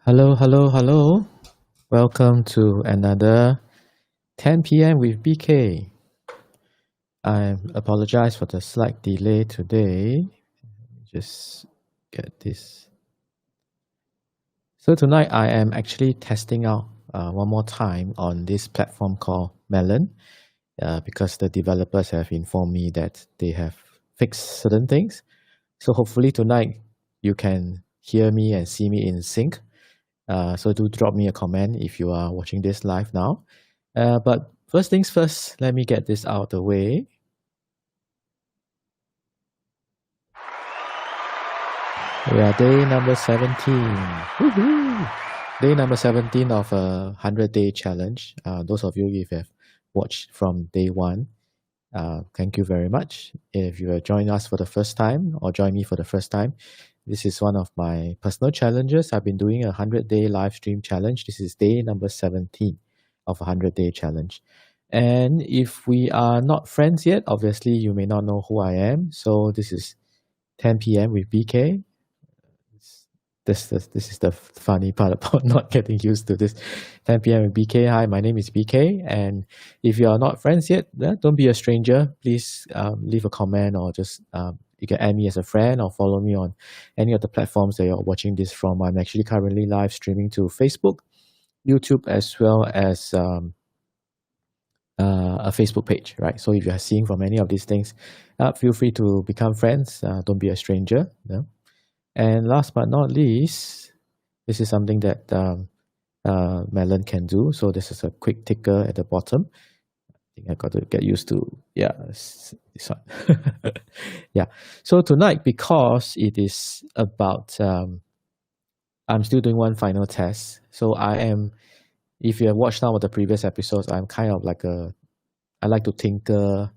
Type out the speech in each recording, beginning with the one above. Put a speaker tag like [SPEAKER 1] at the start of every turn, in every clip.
[SPEAKER 1] Hello, hello, hello. Welcome to another 10 p.m. with BK. I apologize for the slight delay today. Just get this. So tonight I am actually testing out one more time on this platform called Melon because the developers have informed me that they have fixed certain things. So hopefully tonight you can hear me and see me in sync. So do drop me a comment if you are watching this live now. But first things first, let me get this out of the way. We are day number 17. Woohoo! Day number 17 of a 100-day challenge. Those of you if have watched from day one, thank you very much. If you are joining us for the first time or join me for the first time, this is one of my personal challenges. I've been doing a 100-day live stream challenge. This is day number 17 of a 100-day challenge. And if we are not friends yet, obviously you may not know who I am. So this is 10 p.m. with BK. This is the funny part about not getting used to this. 10 p.m. with BK. Hi, my name is BK. And if you are not friends yet, don't be a stranger. Please leave a comment or just you can add me as a friend or follow me on any of the platforms that you're watching this from. I'm actually currently live streaming to Facebook, YouTube, as well as a Facebook page, right? So if you are seeing from any of these things, feel free to become friends. Don't be a stranger. No? And last but not least, this is something that Melon can do. So this is a quick ticker at the bottom. I think I got to get used to, this one. Yeah. So tonight, because it is about, I'm still doing one final test. So if you have watched some of the previous episodes, I'm kind of like I like to tinker.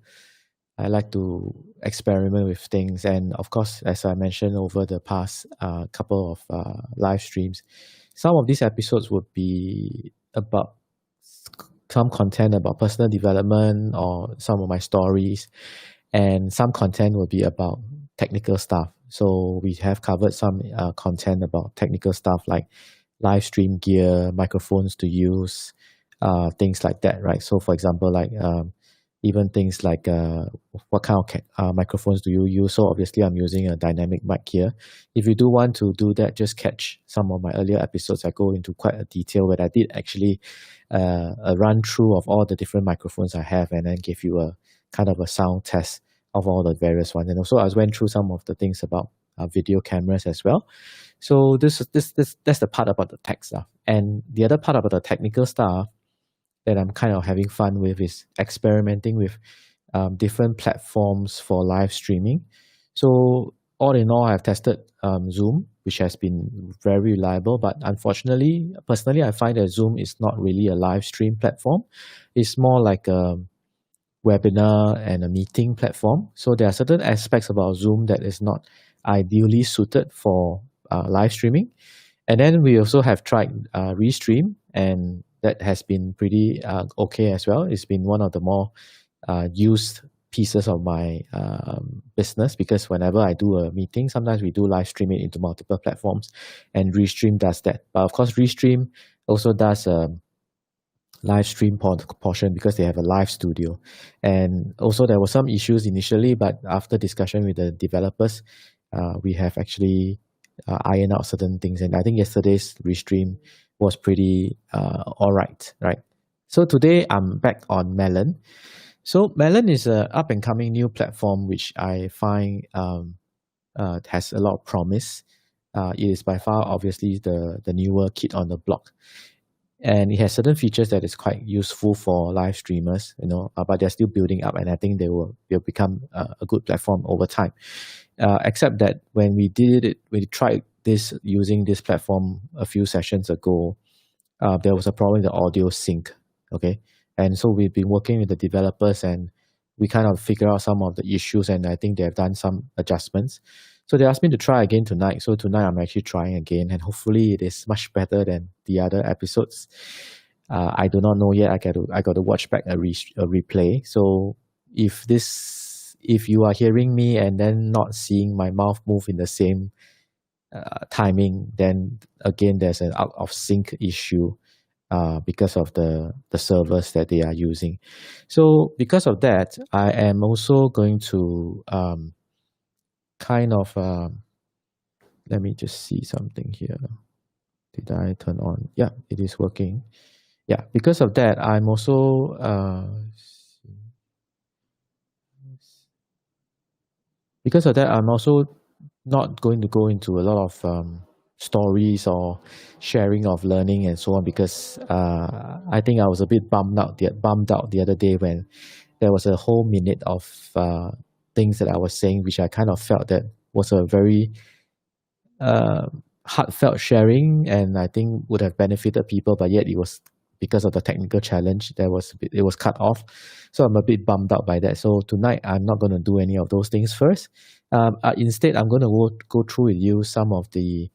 [SPEAKER 1] I like to experiment with things. And of course, as I mentioned over the past couple of live streams, some of these episodes would be about some content about personal development or some of my stories. And some content will be about technical stuff. So we have covered some content about technical stuff like live stream gear, microphones to use, things like that, right? So for example, like even things like what kind of microphones do you use? So obviously I'm using a dynamic mic here. If you do want to do that, just catch some of my earlier episodes. I go into quite a detail where I did actually a run through of all the different microphones I have and then give you a kind of a sound test of all the various ones. And also I went through some of the things about video cameras as well. So that's the part about the tech stuff. And the other part about the technical stuff that I'm kind of having fun with is experimenting with different platforms for live streaming. So all in all, I've tested Zoom, which has been very reliable. But unfortunately, personally, I find that Zoom is not really a live stream platform. It's more like a webinar and a meeting platform. So there are certain aspects about Zoom that is not ideally suited for live streaming. And then we also have tried Restream, and that has been pretty okay as well. It's been one of the more used pieces of my business because whenever I do a meeting, sometimes we do live stream it into multiple platforms, and Restream does that. But of course, Restream also does a live stream portion because they have a live studio. And also there were some issues initially, but after discussion with the developers, we have actually ironed out certain things. And I think yesterday's Restream was pretty all right. So today I'm back on Melon. So Melon is a up and coming new platform which I find has a lot of promise. It is by far obviously the newer kid on the block, and it has certain features that is quite useful for live streamers, but they're still building up, and I think they'll become a good platform over time. Except that when we tried this using this platform a few sessions ago, there was a problem with the audio sync. Okay. And so we've been working with the developers and we kind of figure out some of the issues, and I think they have done some adjustments. So they asked me to try again tonight. So tonight I'm actually trying again, and hopefully it is much better than the other episodes. I do not know yet. I got to watch back a replay. So if you are hearing me and then not seeing my mouth move in the same timing, then again there's an out of sync issue because of the servers that they are using. So because of that, I am also going to kind of let me just see something here. Did I turn on? Yeah, it is working. Yeah, because of that, I'm also because of that, I'm also not going to go into a lot of stories or sharing of learning and so on, because I think I was a bit bummed out the other day when there was a whole minute of things that I was saying, which I kind of felt that was a very uh, heartfelt sharing, and I think would have benefited people, but yet it was because of the technical challenge that it was cut off. So I'm a bit bummed out by that. So tonight I'm not going to do any of those things first. Instead, I'm going to go through with you some of the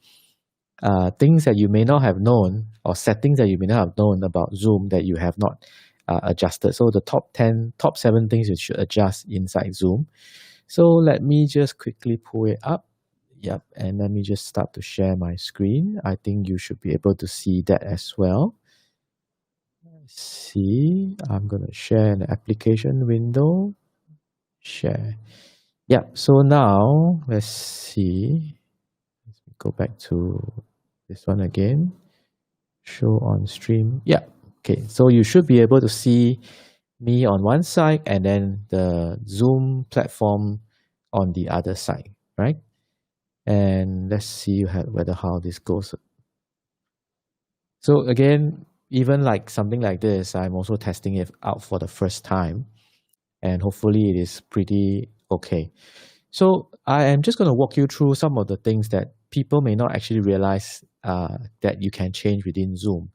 [SPEAKER 1] things that you may not have known, or settings that you may not have known about Zoom that you have not adjusted. So the top 7 things you should adjust inside Zoom. So let me just quickly pull it up. Yep, and let me just start to share my screen. I think you should be able to see that as well. Let's see, I'm going to share an application window. Share. Yep, so now let's see. Let's go back to this one again. Show on stream. Yeah, okay, so you should be able to see me on one side and then the Zoom platform on the other side, right? And let's see whether how this goes. So again, even like something like this, I'm also testing it out for the first time, and hopefully it is pretty okay. So I am just going to walk you through some of the things that people may not actually realize that you can change within Zoom.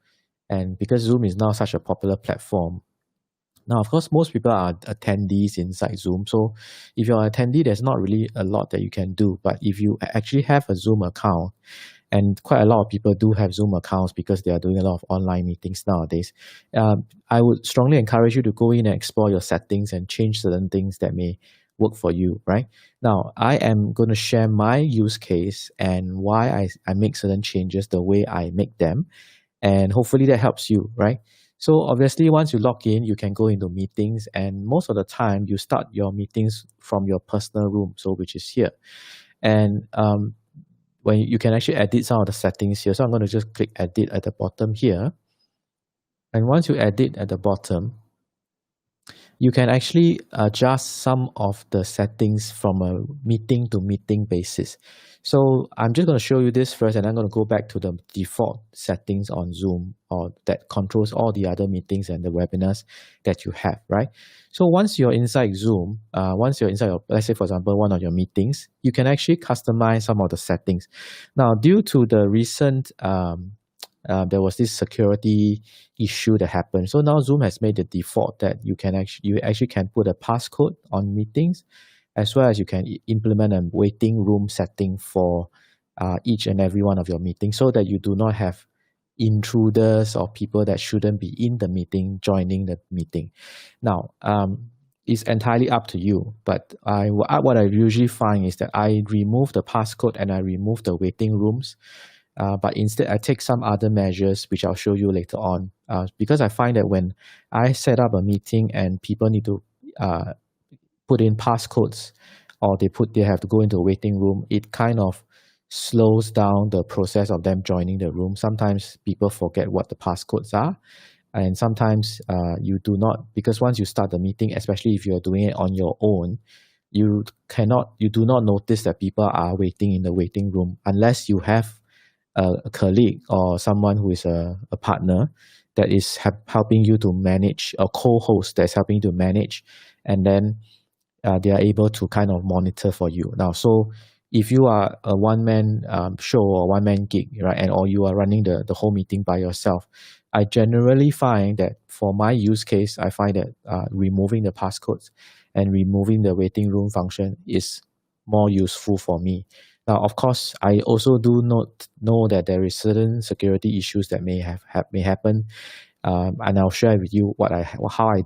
[SPEAKER 1] And because Zoom is now such a popular platform, now, of course, most people are attendees inside Zoom. So if you're an attendee, there's not really a lot that you can do. But if you actually have a Zoom account, and quite a lot of people do have Zoom accounts because they are doing a lot of online meetings nowadays, I would strongly encourage you to go in and explore your settings and change certain things that may work for you, right? Now, I am going to share my use case and why I make certain changes the way I make them. And hopefully that helps you, right? So obviously, once you log in, you can go into meetings, and most of the time you start your meetings from your personal room, so which is here. And when you can actually edit some of the settings here. So I'm going to just click edit at the bottom here. And once you edit at the bottom, you can actually adjust some of the settings from a meeting to meeting basis. So I'm just going to show you this first, and I'm going to go back to the default settings on Zoom, or that controls all the other meetings and the webinars that you have, right? So once you're inside Zoom, let's say for example, one of your meetings, you can actually customize some of the settings. Now, due to the recent there was this security issue that happened. So now Zoom has made the default that you actually can put a passcode on meetings, as well as you can implement a waiting room setting for each and every one of your meetings, so that you do not have intruders or people that shouldn't be in the meeting joining the meeting. Now, it's entirely up to you, but what I usually find is that I remove the passcode and I remove the waiting rooms. But instead, I take some other measures, which I'll show you later on, because I find that when I set up a meeting and people need to put in passcodes, or they have to go into a waiting room, it kind of slows down the process of them joining the room. Sometimes people forget what the passcodes are, and sometimes you do not, because once you start the meeting, especially if you're doing it on your own, you do not notice that people are waiting in the waiting room unless you have a colleague or someone who is a partner that is helping you to manage, a co-host that's helping you to manage, and then they are able to kind of monitor for you. Now, so if you are a one-man show or one-man gig, right, or you are running the whole meeting by yourself, I generally find that for my use case, I find that removing the passcodes and removing the waiting room function is more useful for me. Now, of course, I also do not know that there is certain security issues that may happen, and I'll share with you how I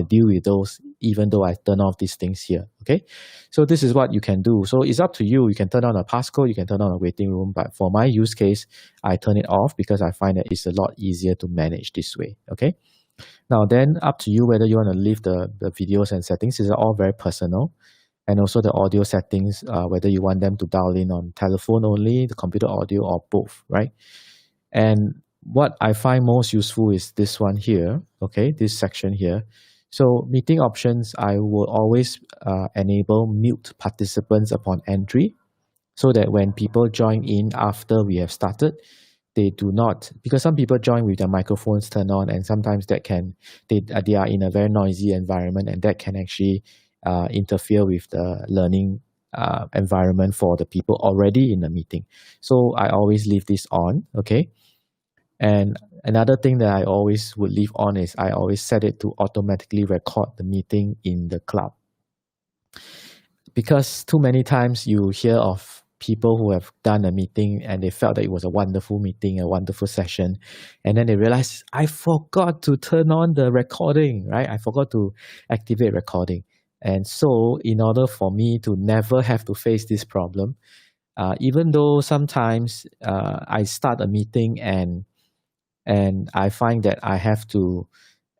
[SPEAKER 1] deal with those even though I turn off these things here. Okay, so this is what you can do. So it's up to you. You can turn on a passcode, you can turn on a waiting room, but for my use case, I turn it off because I find that it's a lot easier to manage this way. Okay, now then up to you whether you want to leave the videos and settings. These are all very personal. And also the audio settings, whether you want them to dial in on telephone only, the computer audio, or both, right? And what I find most useful is this one here, okay, this section here. So meeting options, I will always enable mute participants upon entry, so that when people join in after we have started, they do not, because some people join with their microphones turned on, and sometimes that can, they are in a very noisy environment, and that can actually interfere with the learning environment for the people already in the meeting. So I always leave this on, okay? And another thing that I always would leave on is I always set it to automatically record the meeting in the cloud. Because too many times you hear of people who have done a meeting and they felt that it was a wonderful meeting, a wonderful session, and then they realize, I forgot to turn on the recording, right? I forgot to activate recording. And so in order for me to never have to face this problem, even though sometimes I start a meeting and I find that I have to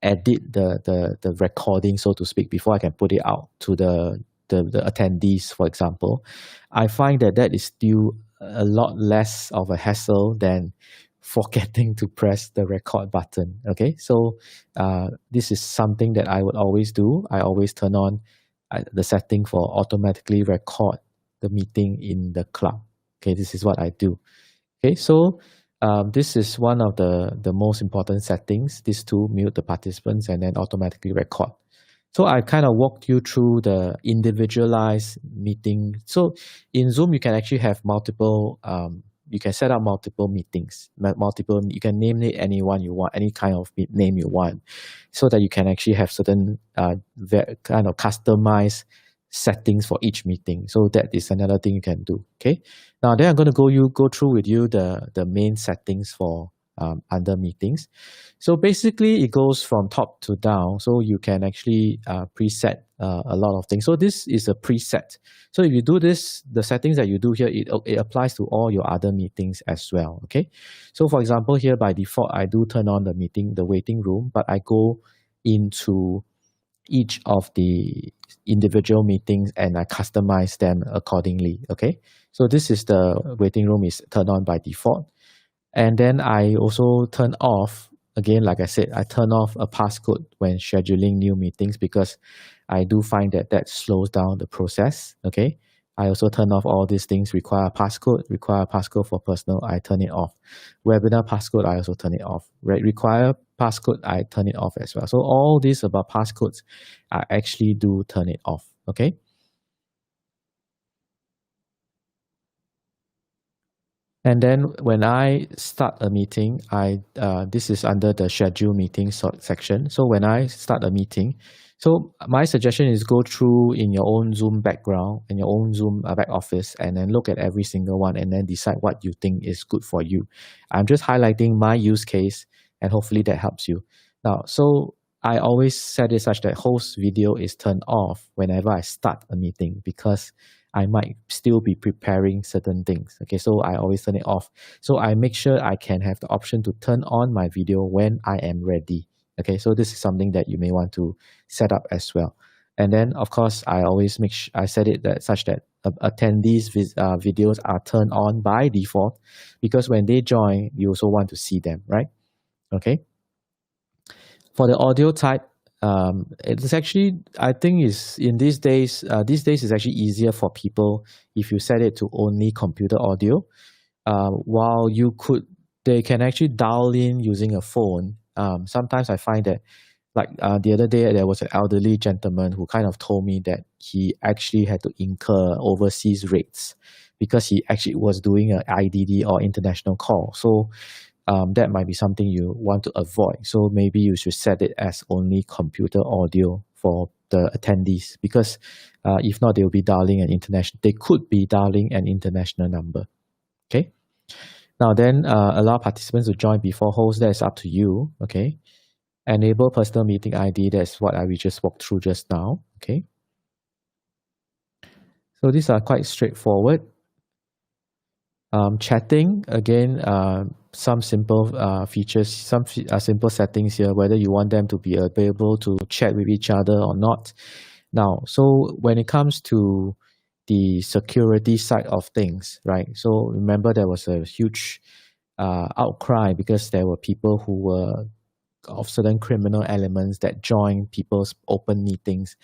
[SPEAKER 1] edit the recording, so to speak, before I can put it out to the attendees, for example, I find that that is still a lot less of a hassle than forgetting to press the record button. Okay, so this is something that I would always do. I always turn on the setting for automatically record the meeting in the cloud. Okay, this is what I do. Okay, so this is one of the most important settings, these two, mute the participants and then automatically record. So I kind of walked you through the individualized meeting. So in Zoom, you can actually have multiple, you can set up multiple meetings, you can name it anyone you want, any kind of name you want, so that you can actually have certain kind of customized settings for each meeting. So that is another thing you can do. Okay. Now then I'm going to go through with you the main settings for under meetings. So basically it goes from top to down. So you can actually preset a lot of things. So this is a preset. So if you do this, the settings that you do here, it applies to all your other meetings as well. Okay. So for example, here by default, I do turn on the waiting room, but I go into each of the individual meetings and I customize them accordingly. Okay. So this is the waiting room is turned on by default. And then I also turn off, again, like I said, I turn off a passcode when scheduling new meetings because I do find that that slows down the process. Okay. I also turn off all these things, require a passcode for personal, I turn it off. Webinar passcode, I also turn it off. Require passcode, I turn it off as well. So all this about passcodes, I actually do turn it off. Okay. And then when I start a meeting, this is under the schedule meeting section. So when I start a meeting, so my suggestion is go through in your own Zoom background, in your own Zoom back office, and then look at every single one and then decide what you think is good for you. I'm just highlighting my use case and hopefully that helps you. Now, so I always set it such that host video is turned off whenever I start a meeting because I might still be preparing certain things. Okay, so I always turn it off. So I make sure I can have the option to turn on my video when I am ready. Okay, so this is something that you may want to set up as well. And then, of course, I always I set it that such that attendees' videos are turned on by default because when they join, you also want to see them, right? Okay. For the audio type, it's actually, I think is in these days it's actually easier for people if you set it to only computer audio. While they can actually dial in using a phone. Sometimes I find that, like the other day, there was an elderly gentleman who kind of told me that he actually had to incur overseas rates because he actually was doing an IDD or international call. So that might be something you want to avoid. So maybe you should set it as only computer audio for the attendees because if not, they'll be dialing an international. They could be dialing an international number. Okay. Now then, allow participants to join before host. That is up to you. Okay. Enable personal meeting ID, that's what we just walked through just now. Okay. So these are quite straightforward. Chatting, again, some simple features, some simple settings here, whether you want them to be available to chat with each other or not. Now, so when it comes to the security side of things, right? So remember there was a huge outcry because there were people who were of certain criminal elements that joined people's open meetings,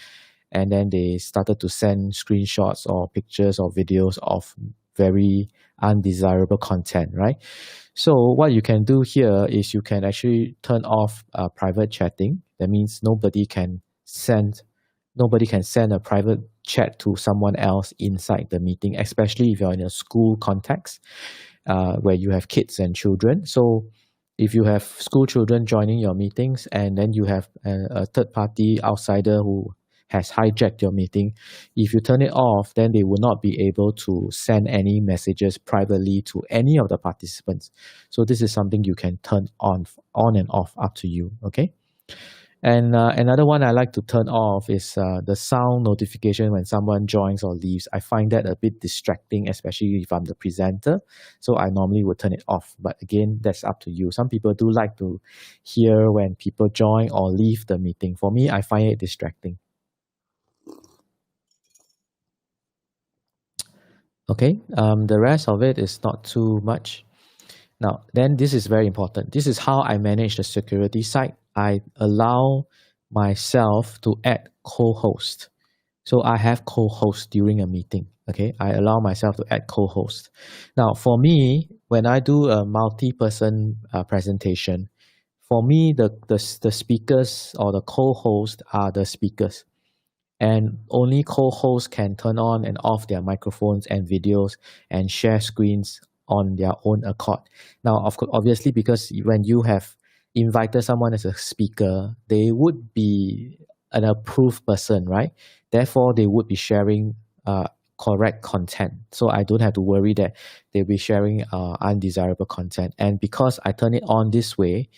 [SPEAKER 1] and then they started to send screenshots or pictures or videos of very undesirable content, right? So what you can do here is you can actually turn off private chatting. That means nobody can send a private chat to someone else inside the meeting, especially if you're in a school context where you have kids and children. So if you have school children joining your meetings and then you have a third party outsider who has hijacked your meeting, if you turn it off, then they will not be able to send any messages privately to any of the participants. So this is something you can turn on and off, up to you, okay? And another one I like to turn off is the sound notification when someone joins or leaves. I find that a bit distracting, especially if I'm the presenter. So I normally would turn it off. But again, that's up to you. Some people do like to hear when people join or leave the meeting. For me, I find it distracting. Okay, the rest of it is not too much. Now, then this is very important. This is how I manage the security side. I allow myself to add co-host. So I have co-host during a meeting. Okay, I allow myself to add co-host. Now, for me, when I do a multi-person presentation, for me, the speakers or the co-host are the speakers. And only co-hosts can turn on and off their microphones and videos and share screens on their own accord. Now, of course, obviously, because when you have invited someone as a speaker, they would be an approved person, right? Therefore, they would be sharing correct content. So I don't have to worry that they'll be sharing undesirable content. And because I turn it on this way,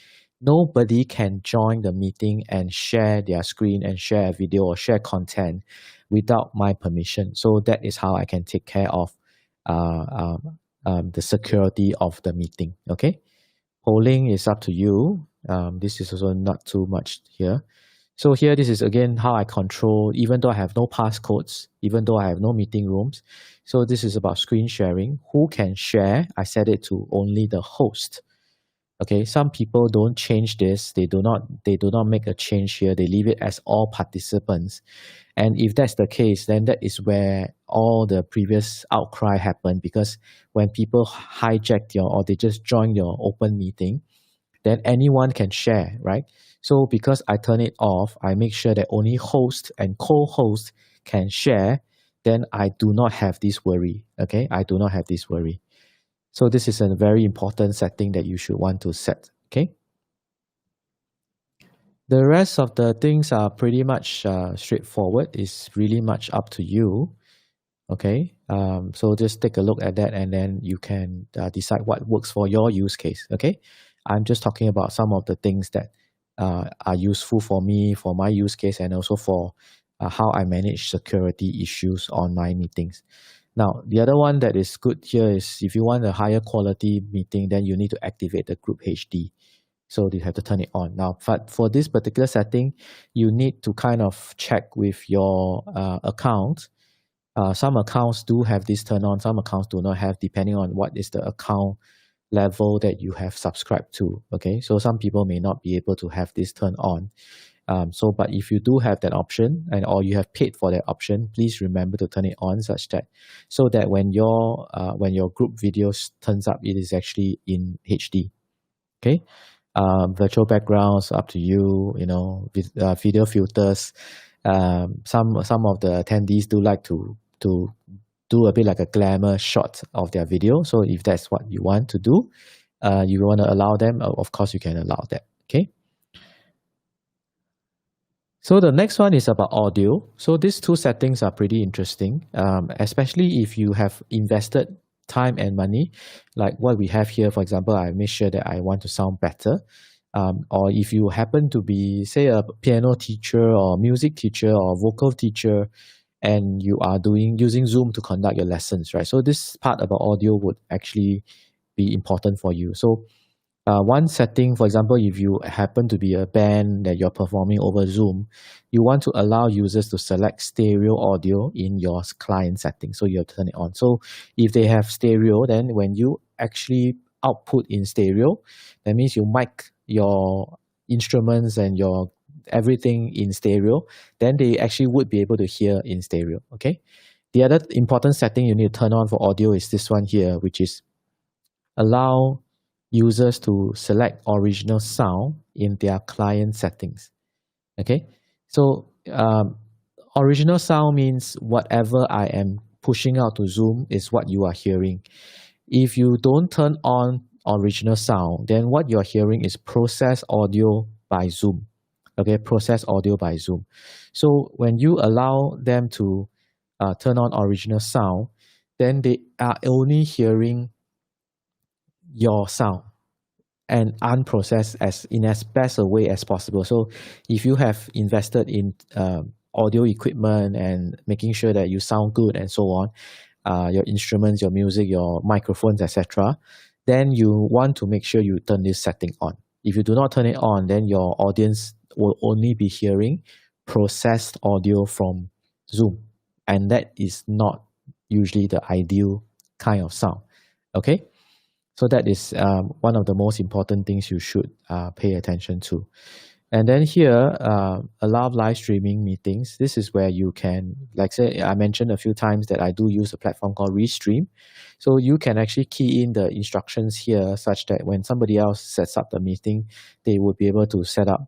[SPEAKER 1] nobody can join the meeting and share their screen and share a video or share content without my permission. So that is how I can take care of the security of the meeting. Okay, polling is up to you. This is also not too much here. So here, this is again how I control, even though I have no passcodes, even though I have no meeting rooms. So this is about screen sharing. Who can share? I set it to only the host. Okay, some people don't change this. They do not make a change here. They leave it as all participants. And if that's the case, then that is where all the previous outcry happened, because when people hijack or they just join your open meeting, then anyone can share, right? So because I turn it off, I make sure that only host and co-host can share, then I do not have this worry, okay? I do not have this worry. So this is a very important setting that you should want to set, okay? The rest of the things are pretty much straightforward. It's really much up to you, okay? So just take a look at that and then you can decide what works for your use case, okay? I'm just talking about some of the things that are useful for me, for my use case, and also for how I manage security issues on my meetings. Now, the other one that is good here is if you want a higher quality meeting, then you need to activate the group HD. So you have to turn it on. Now, but for this particular setting, you need to kind of check with your account. Some accounts do have this turn on, some accounts do not have, depending on what is the account level that you have subscribed to. Okay, so some people may not be able to have this turn on. But if you do have that option or you have paid for that option, please remember to turn it on so that when your group videos turns up, it is actually in HD. Okay, virtual backgrounds up to you. You know, video filters. Some of the attendees do like to do a bit like a glamour shot of their video. So if that's what you want to do, you want to allow them. Of course, you can allow that. Okay. So the next one is about audio. So these two settings are pretty interesting, especially if you have invested time and money, like what we have here. For example, I make sure that I want to sound better. or if you happen to be, say, a piano teacher or music teacher or vocal teacher, and you are using Zoom to conduct your lessons, right? So this part about audio would actually be important for you. So one setting, for example, if you happen to be a band that you're performing over Zoom, you want to allow users to select stereo audio in your client settings. So you have to turn it on. So if they have stereo, then when you actually output in stereo, that means you mic your instruments and your everything in stereo, then they actually would be able to hear in stereo. Okay. The other important setting you need to turn on for audio is this one here, which is allow users to select original sound in their client settings. Okay, so original sound means whatever I am pushing out to Zoom is what you are hearing. If you don't turn on original sound, then what you're hearing is processed audio by Zoom. Okay, processed audio by Zoom. So when you allow them to turn on original sound, then they are only hearing your sound and unprocessed in as best a way as possible. So if you have invested in audio equipment and making sure that you sound good and so on, your instruments, your music, your microphones, etc., then you want to make sure you turn this setting on. If you do not turn it on, then your audience will only be hearing processed audio from Zoom, and that is not usually the ideal kind of sound. Okay, so that is one of the most important things you should pay attention to. And then here, allow live streaming meetings. This is where you can, like say, I mentioned a few times that I do use a platform called Restream. So you can actually key in the instructions here such that when somebody else sets up the meeting, they will be able to set up,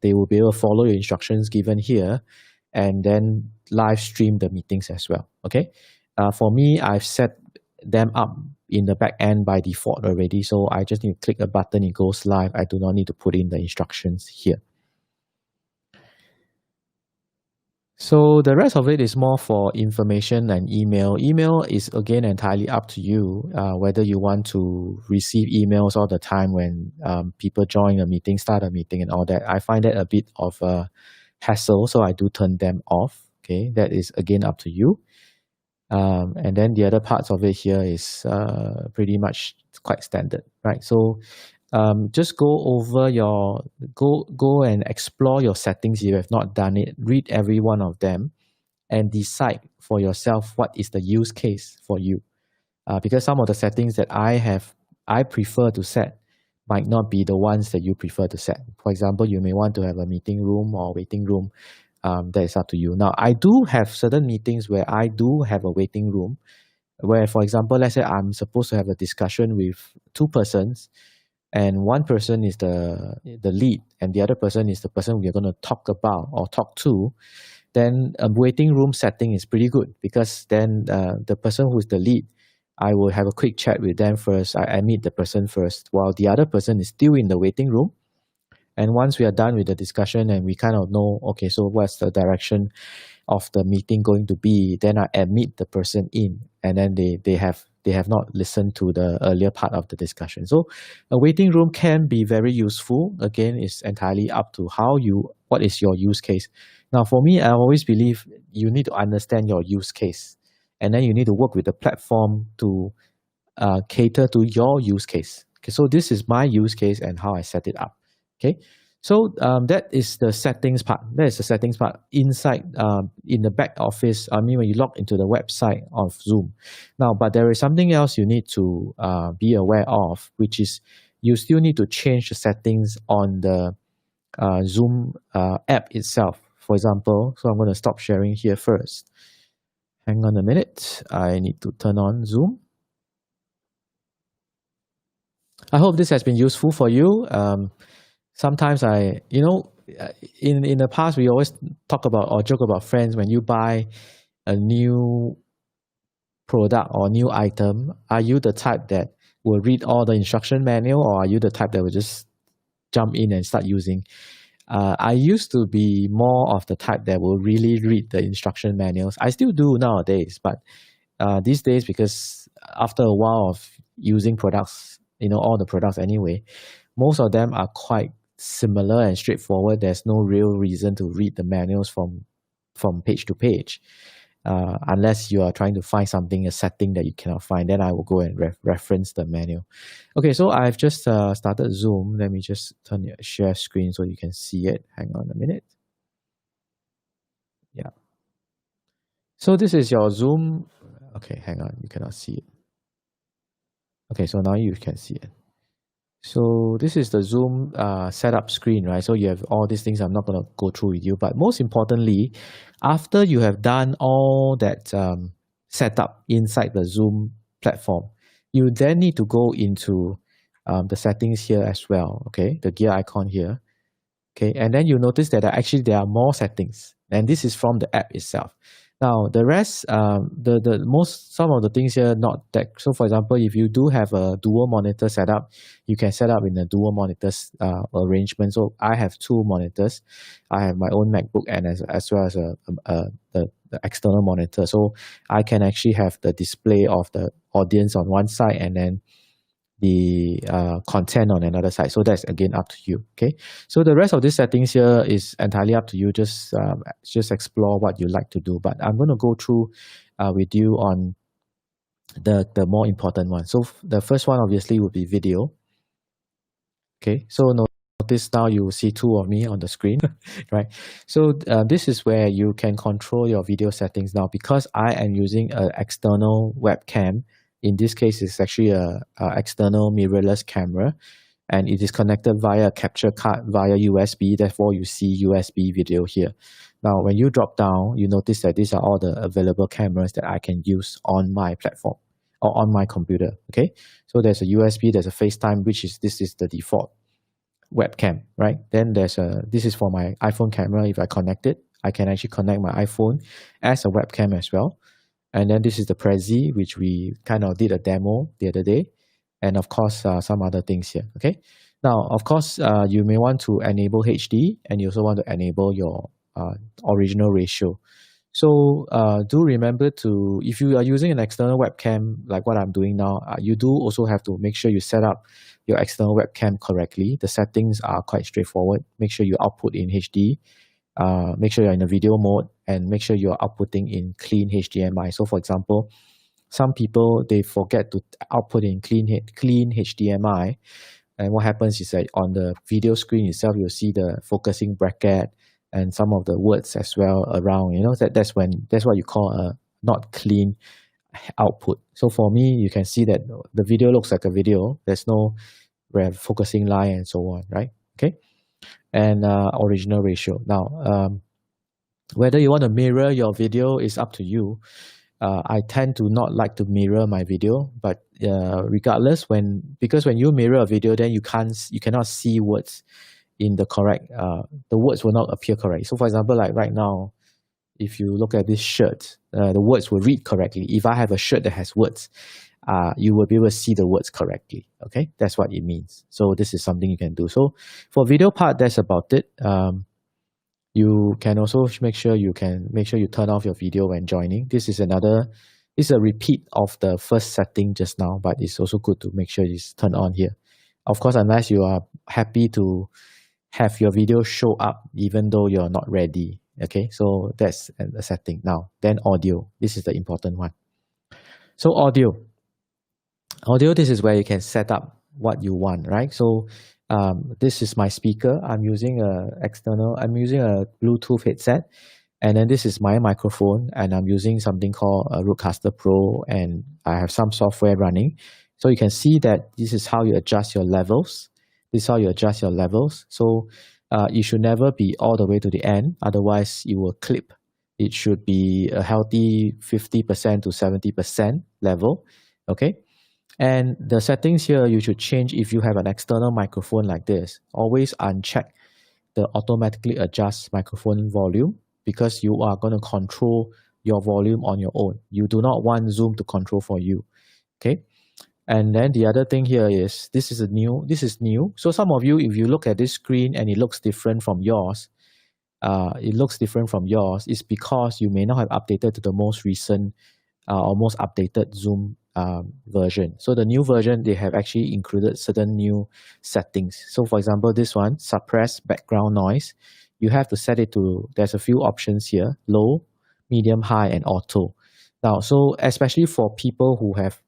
[SPEAKER 1] they will be able to follow your instructions given here and then live stream the meetings as well. Okay. For me, I've set them up in the back end by default already. So I just need to click a button, it goes live. I do not need to put in the instructions here. So the rest of it is more for information and email. Email is again entirely up to you, whether you want to receive emails all the time when people join a meeting, start a meeting and all that. I find that a bit of a hassle, so I do turn them off. Okay, that is again up to you. And then the other parts of it here is pretty much quite standard, right? So just go over go and explore your settings if you have not done it. Read every one of them and decide for yourself what is the use case for you. Because some of the settings that I prefer to set might not be the ones that you prefer to set. For example, you may want to have a meeting room or waiting room. That is up to you. Now, I do have certain meetings where I do have a waiting room where, for example, let's say I'm supposed to have a discussion with two persons and one person is the lead and the other person is the person we're going to talk about or talk to, then a waiting room setting is pretty good because then the person who's the lead, I will have a quick chat with them first. I meet the person first while the other person is still in the waiting room. And once we are done with the discussion and we kind of know, okay, so what's the direction of the meeting going to be, then I admit the person in and then they have not listened to the earlier part of the discussion. So a waiting room can be very useful. Again, it's entirely up to what is your use case. Now, for me, I always believe you need to understand your use case and then you need to work with the platform to cater to your use case. Okay, so this is my use case and how I set it up. Okay, so that is the settings part. That is the settings part inside in the back office. I mean, when you log into the website of Zoom. Now, but there is something else you need to be aware of, which is you still need to change the settings on the Zoom app itself. For example, so I'm going to stop sharing here first. Hang on a minute. I need to turn on Zoom. I hope this has been useful for you. Sometimes in the past, we always talk about or joke about friends when you buy a new product or new item. Are you the type that will read all the instruction manual or are you the type that will just jump in and start using? I used to be more of the type that will really read the instruction manuals. I still do nowadays, but these days, because after a while of using products, all the products anyway, Most of them are quite similar and straightforward. There's no real reason to read the manuals from page to page, unless you are trying to find something, a setting that you cannot find. Then I will go and reference the manual. Okay, so I've just started Zoom. Let me just turn your share screen so you can see it. Hang on a minute. Yeah. So this is your Zoom. Okay, hang on. You cannot see it. Okay, so now you can see it. So this is the Zoom setup screen, right? So you have all these things I'm not going to go through with you. But most importantly, after you have done all that setup inside the Zoom platform, you then need to go into the settings here as well, okay? The gear icon here, okay? And then you notice that actually there are more settings. And this is from the app itself. Now, the rest, some of the things here, not that. So for example, if you do have a dual monitor setup, you can set up in a dual monitors arrangement. So I have two monitors. I have my own MacBook and as well as the external monitor. So I can actually have the display of the audience on one side and then the content on another side. So that's again up to you. Okay. So the rest of these settings here is entirely up to you. Just explore what you like to do. But I'm going to go through with you on the more important one. So the first one obviously would be video. Okay. So notice now you see two of me on the screen, right? So this is where you can control your video settings now because I am using an external webcam. In this case, it's actually a external mirrorless camera, and it is connected via a capture card via USB. Therefore, you see USB video here. Now, when you drop down, you notice that these are all the available cameras that I can use on my platform or on my computer. Okay, so there's a USB, there's a FaceTime, this is the default webcam, right? Then this is for my iPhone camera. If I connect it, I can actually connect my iPhone as a webcam as well. And then this is the Prezi, which we kind of did a demo the other day. And of course, some other things here, okay? Now, of course, you may want to enable HD and you also want to enable your original ratio. So do remember if you are using an external webcam, like what I'm doing now, you do also have to make sure you set up your external webcam correctly. The settings are quite straightforward. Make sure you output in HD. Make sure you're in a video mode and make sure you're outputting in clean HDMI. So for example, some people, they forget to output in clean HDMI. And what happens is that on the video screen itself, you'll see the focusing bracket and some of the words as well around, that's what you call a not clean output. So for me, you can see that the video looks like a video. There's no focusing line and so on, right? Okay. And original ratio. Now, whether you want to mirror your video is up to you. I tend to not like to mirror my video, but regardless, because when you mirror a video, then you cannot see words in the correct. The words will not appear correct. So, for example, like right now, if you look at this shirt, the words will read correctly. If I have a shirt that has words, you will be able to see the words correctly. Okay, that's what it means. So this is something you can do. So for video part, that's about it. You can also make sure you turn off your video when joining. This is a repeat of the first setting just now, but it's also good to make sure it's turned on here. Of course, unless you are happy to have your video show up even though you're not ready. Okay, so that's a setting. Now, then audio. This is the important one. So audio, this is where you can set up what you want, right? So this is my speaker. I'm using a Bluetooth headset. And then this is my microphone, and I'm using something called a Rodecaster Pro, and I have some software running. So you can see that this is how you adjust your levels. So it should never be all the way to the end. Otherwise, it will clip. It should be a healthy 50% to 70% level. Okay. And the settings here, you should change if you have an external microphone like this. Always uncheck the automatically adjust microphone volume, because you are going to control your volume on your own. You do not want Zoom to control for you. Okay. And then the other thing here is, this is new. So some of you, if you look at this screen and it looks different from yours, it's because you may not have updated to the most recent or most updated Zoom version. So the new version, they have actually included certain new settings. So for example, this one, suppress background noise, you have to set it to, there's a few options here, low, medium, high, and auto. Now, so especially for people who have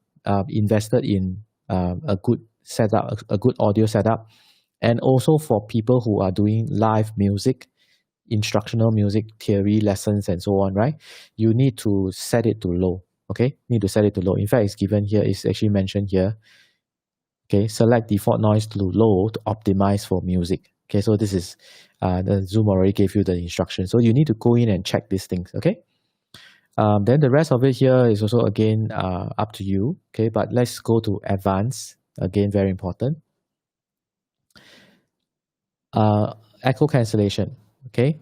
[SPEAKER 1] invested in a good setup, a good audio setup, and also for people who are doing live music, instructional music theory lessons and so on, right? You need to set it to low. Okay, need to set it to low. In fact, it's given here, it's actually mentioned here. Okay, select default noise to low to optimize for music. Okay, so this is the Zoom already gave you the instruction. So you need to go in and check these things. Okay. Then the rest of it here is also again up to you. Okay, but let's go to advanced. Again, very important. Echo cancellation. Okay,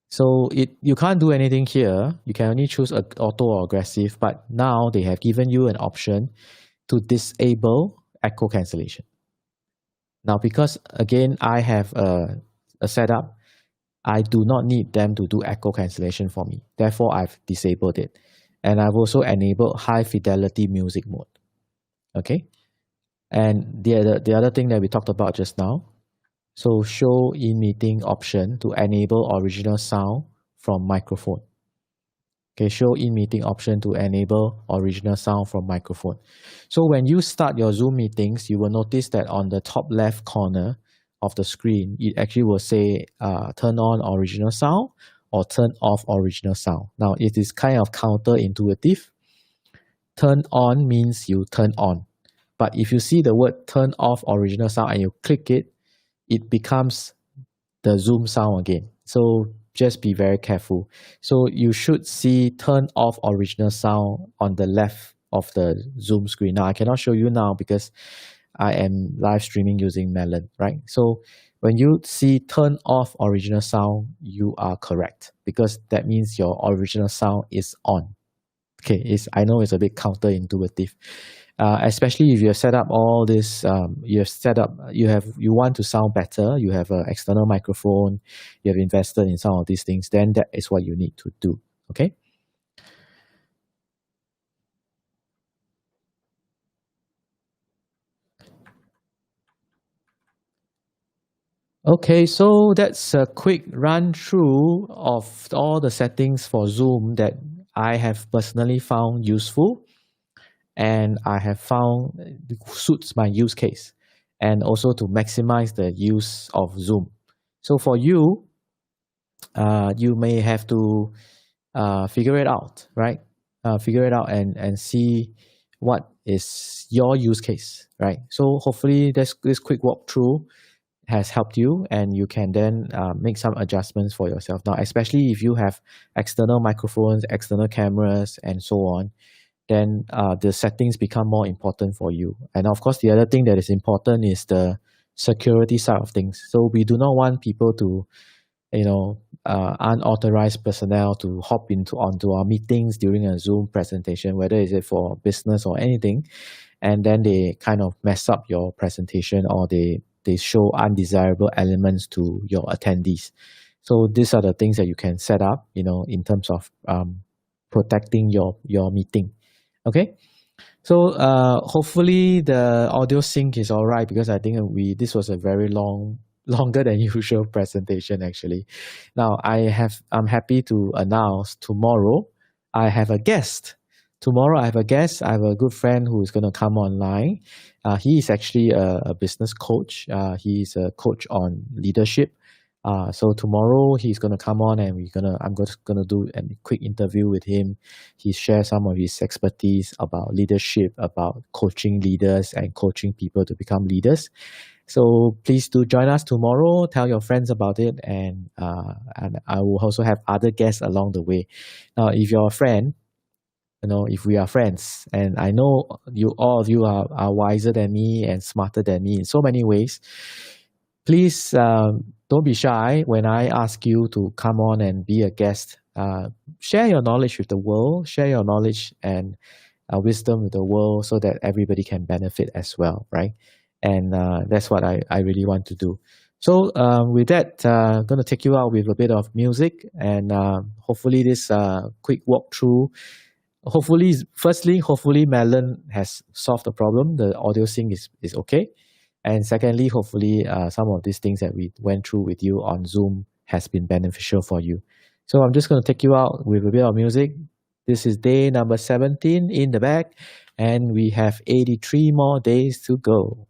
[SPEAKER 1] so you can't do anything here. You can only choose auto or aggressive, but now they have given you an option to disable echo cancellation. Now, because again, I have a setup, I do not need them to do echo cancellation for me. Therefore, I've disabled it. And I've also enabled high fidelity music mode. Okay. And the other thing that we talked about just now, so show in meeting option to enable original sound from microphone. Okay, show in meeting option to enable original sound from microphone. So when you start your Zoom meetings, you will notice that on the top left corner of the screen, it actually will say turn on original sound or turn off original sound. Now, it is kind of counterintuitive. Turn on means you turn on. But if you see the word turn off original sound and you click it, it becomes the Zoom sound again. So just be very careful. So you should see turn off original sound on the left of the Zoom screen. Now I cannot show you now because I am live streaming using Melon, right? So when you see turn off original sound, you are correct because that means your original sound is on. Okay, I know it's a bit counterintuitive. Especially if you have set up all this, you want to sound better, you have an external microphone, you have invested in some of these things, then that is what you need to do. Okay. Okay, so that's a quick run through of all the settings for Zoom that I have personally found useful and I have found suits my use case and also to maximize the use of Zoom. So for you, you may have to figure it out, right? Figure it out and see what is your use case, right? So hopefully this quick walkthrough has helped you and you can then make some adjustments for yourself. Now, especially if you have external microphones, external cameras, and so on, then the settings become more important for you. And of course, the other thing that is important is the security side of things. So we do not want people to, unauthorized personnel to hop onto our meetings during a Zoom presentation, whether is it for business or anything, and then they kind of mess up your presentation or they show undesirable elements to your attendees. So these are the things that you can set up, in terms of protecting your meeting. Okay. So hopefully the audio sync is all right because I think this was a very longer than usual presentation actually. Now I'm happy to announce tomorrow I have a guest. Tomorrow I have a guest. I have a good friend who is going to come online. He is actually a business coach. He is a coach on leadership. So tomorrow he's going to come on and I'm just going to do a quick interview with him. He shares some of his expertise about leadership, about coaching leaders and coaching people to become leaders. So please do join us tomorrow. Tell your friends about it, and I will also have other guests along the way. Now, if you're a friend, if we are friends, and I know all of you are wiser than me and smarter than me in so many ways, please don't be shy when I ask you to come on and be a guest. Share your knowledge with the world, share your knowledge and wisdom with the world so that everybody can benefit as well, right? And that's what I really want to do. So with that, I'm going to take you out with a bit of music and hopefully this quick walkthrough hopefully, firstly, hopefully Melon has solved the problem. The audio sync is okay. And secondly, hopefully, some of these things that we went through with you on Zoom has been beneficial for you. So I'm just going to take you out with a bit of music. This is day number 17 in the bag, and we have 83 more days to go.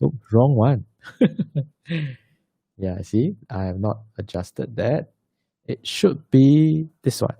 [SPEAKER 1] Oh, wrong one. Yeah, see, I have not adjusted that. It should be this one.